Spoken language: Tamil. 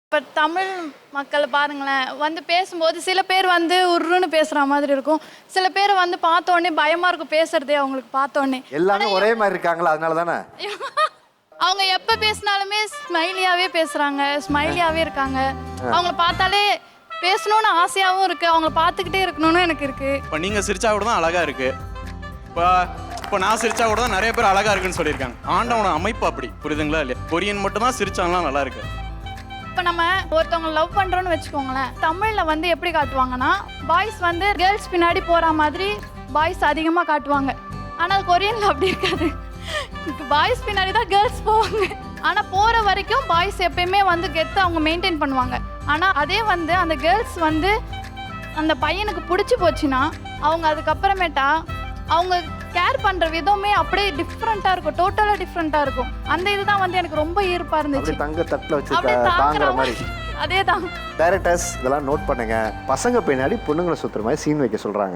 இப்போ தமிழ் மக்கள் பாருங்களேன், வந்து பேசும்போது சில பேர் வந்து உருன்னு பேசுகிற மாதிரி இருக்கும். சில பேர் வந்து பார்த்தோன்னே பயமாக இருக்கும் பேசுறதே அவங்களுக்கு பார்த்தோன்னே. எல்லாமே ஒரே மாதிரி இருக்காங்களா, அதனால தானே? அவங்க எப்போ பேசினாலுமே ஸ்மைலியாகவே பேசுகிறாங்க, ஸ்மைலியாகவே இருக்காங்க. அவங்கள பார்த்தாலே பேசணும்னு ஆசையாகவும் இருக்குது, அவங்கள பார்த்துக்கிட்டே இருக்கணும்னு எனக்கு இருக்குது. இப்போ நீங்கள் சிரிச்சா கூட தான் அழகாக இருக்குது. இப்போ நான் சிரிச்சா கூட தான் நிறைய பேர் அழகாக இருக்குன்னு சொல்லியிருக்காங்க. ஆண்டவனோட அமைப்பு அப்படி, புரியுதுங்களா இல்லையா? கொரியன் மட்டும் தான் சிரிச்சாலாம் நல்லா இருக்கு. இப்போ நம்ம ஒருத்தவங்க லவ் பண்ணுறோன்னு வச்சுக்கோங்களேன், தமிழில் வந்து எப்படி காட்டுவாங்கன்னா, பாய்ஸ் வந்து கேர்ள்ஸ் பின்னாடி போகிற மாதிரி பாய்ஸ் அதிகமாக காட்டுவாங்க. ஆனால் கொரியனில் அப்படி இருக்காது. இப்போ பாய்ஸ் பின்னாடி தான் கேர்ள்ஸ் போவாங்க. ஆனால் போகிற வரைக்கும் பாய்ஸ் எப்பயுமே வந்து கெத்து அவங்க மெயின்டைன் பண்ணுவாங்க. ஆனால் அதே வந்து அந்த கேர்ள்ஸ் வந்து அந்த பையனுக்கு பிடிச்சி போச்சுன்னா அவங்க அதுக்கப்புறமேட்டா அவங்க கேர் பண்ணுற விதமே அப்படியே டிஃப்ரெண்ட்டாக இருக்கும், டோட்டலாக டிஃப்ரெண்ட்டாக இருக்கும். அந்த இதுதான் வந்து எனக்கு ரொம்ப ஈர்ப்பாக இருந்துச்சு. தங்க தட்டில் வச்சு அப்படியே தாங்குற மாதிரி. அதே தான். டைரக்டர்ஸ் இதெல்லாம் நோட் பண்ணுங்க, பசங்க பின்னாடி பொண்ணுங்களை சுத்துற மாதிரி சீன் வைக்க சொல்றாங்க.